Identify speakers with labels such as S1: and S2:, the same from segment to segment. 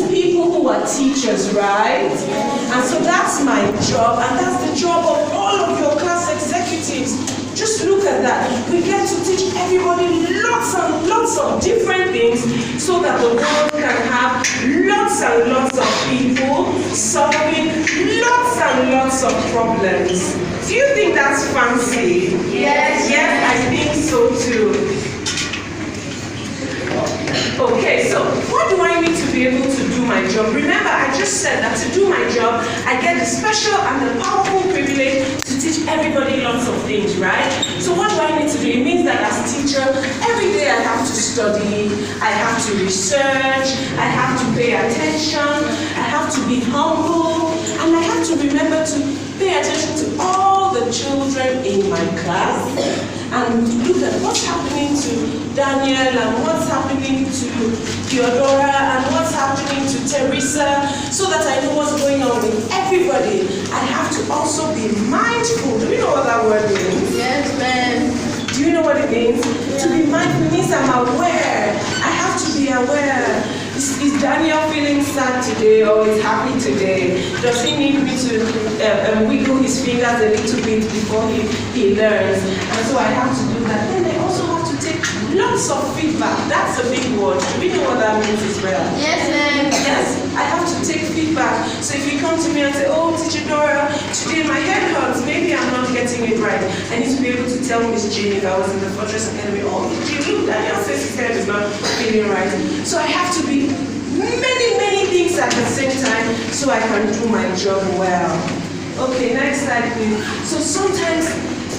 S1: people who are teachers, right? And so that's my job, and that's the job of all of your class executives. Just look at that. We get to teach everybody lots and lots of different things so that the world can have lots and lots of people solving lots and lots of problems. Do you think that's fancy?
S2: Yes.
S1: Yes, I think so too. Okay, so what do I need to be able to do my job? Remember, I just said that to do my job, I get the special and the powerful privilege to teach everybody lots of things, right? So what do I need to do? It means that as a teacher, every day I have to study, I have to research, I have to pay attention, I have to be humble, and I have to remember to pay attention to all the children in my class and look at what's happening to Daniel and what's happening to Theodora and what's happening to Teresa, so that I know what's going on with everybody. I have to also be mindful. Do you know what that word means?
S2: Yes, ma'am.
S1: Do you know what it means?
S2: Yeah.
S1: To be mindful means I'm aware. I have to be aware. Is Daniel feeling sad today or is happy today? Does he need me to wiggle his fingers a little bit before he learns? And so I have to do that. Then I also have to take lots of feedback. That's a big word. Do we know what that means as well?
S2: Yes, ma'am.
S1: Yes, I have to take feedback. So if you come to me and say, oh, Teacher Dora, today my head hurts, maybe I'm not getting it right. I need to be able to tell Miss Jean if I was in the Fortress Academy, oh, Jean, look, Daniel says his head is not feeling right. So I have to be many things at the same time so I can do my job well. Okay, next slide, please. So sometimes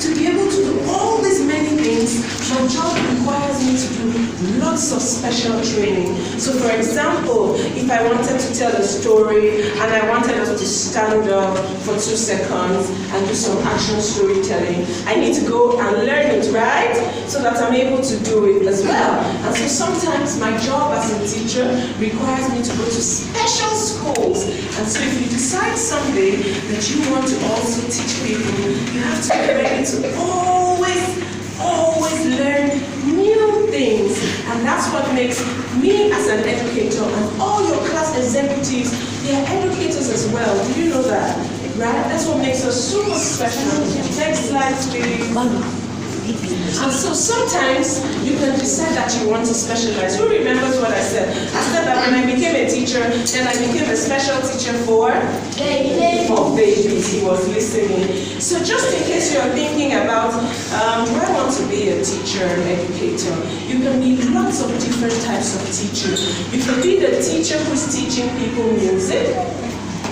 S1: to be able to do all these many things, my job requires me to do lots of special training. So for example, if I wanted to tell a story and I wanted us to stand up for 2 seconds and do some action storytelling, I need to go and learn it, right? So that I'm able to do it as well. And so sometimes my job as a teacher requires me to go to special schools. And so if you decide someday that you want to also teach people, you have to be ready to always learn new things. And that's what makes me as an educator and all your class executives, they are educators as well. Do you know that? Right? That's what makes us super special. Next slide, please. And so sometimes you can decide that you want to specialize. Who remembers what I said? I said that when I became a teacher, then I became a special teacher for babies. He was listening. So just in case you're thinking about, do I want to be a teacher, an educator? You can be lots of different types of teachers. You can be the teacher who's teaching people music,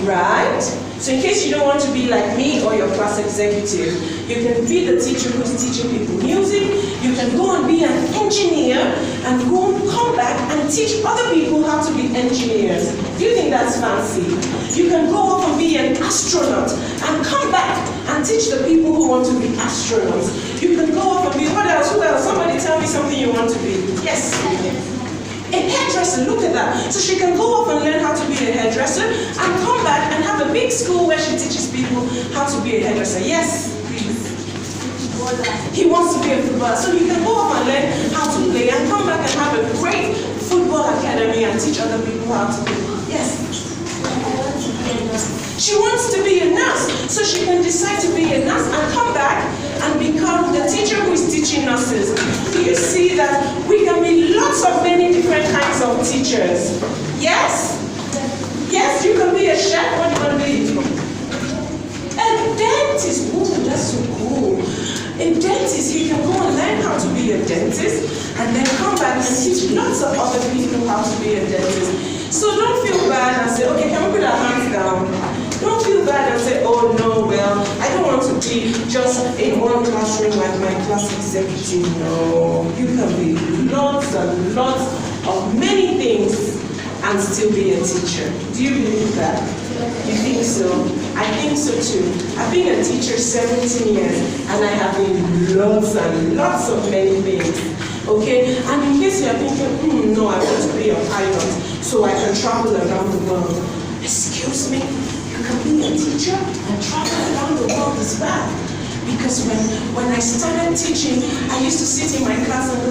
S1: right? So in case you don't want to be like me or your class executive, you can be the teacher who's teaching people music. You can go and be an engineer and go and come back and teach other people how to be engineers. Do you think that's fancy? You can go off and be an astronaut and come back and teach the people who want to be astronauts. You can go off and be, what else? Who else? Somebody tell me something you want to be. Yes. A hairdresser, look at that. So she can go off and learn how to be a hairdresser and come back and have a big school where she teaches people how to be a hairdresser. Yes, please. He wants to be a footballer. So you can go off and learn how to play and come back and have a great football academy and teach other people how to play. Yes. She wants to be a nurse. So she can decide to be a nurse and come back and become the teacher who is teaching nurses. Do you see that we can be lots of many different kinds of teachers? Yes? Yes, you can be a chef. What do you want to be? A dentist. Oh, that's so cool. A dentist, he can go and learn how to be a dentist and then come back and teach lots of other people how to be a dentist. So don't feel bad and say, okay, can we put our hands down? Don't feel bad and say, oh no, well, I don't want to be just in one classroom like my class executive. No, you can be lots and lots of many things and still be a teacher. Do you believe that? You think so? I think so too. I've been a teacher 17 years and I have been lots and lots of many things. Okay? And in case you're thinking, no, I want to be a pilot so I can travel around the world. Excuse me? You can be a teacher and travel around the world as well. Because when I started teaching, I used to sit in my class and go,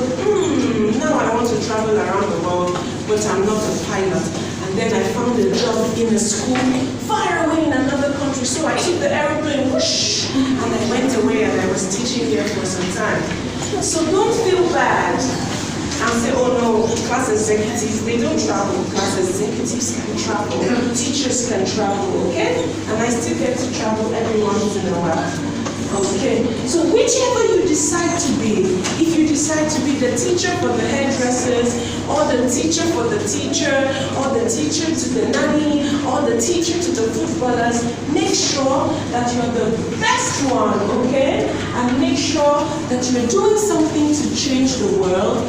S1: now I want to travel around the world, but I'm not a pilot. And then I found a job in a school far away in another country. So I took the aeroplane, whoosh, and I went away and I was teaching here for some time. So don't feel bad and say, oh no, class executives, they don't travel. Class executives can travel. Teachers can travel, okay? And I still get to travel every once in a while. Okay, so whichever you decide to be, if you decide to be the teacher for the hairdressers, or the teacher for the teacher, or the teacher to the nanny, or the teacher to the footballers, make sure that you're the best one, okay? And make sure that you're doing something to change the world.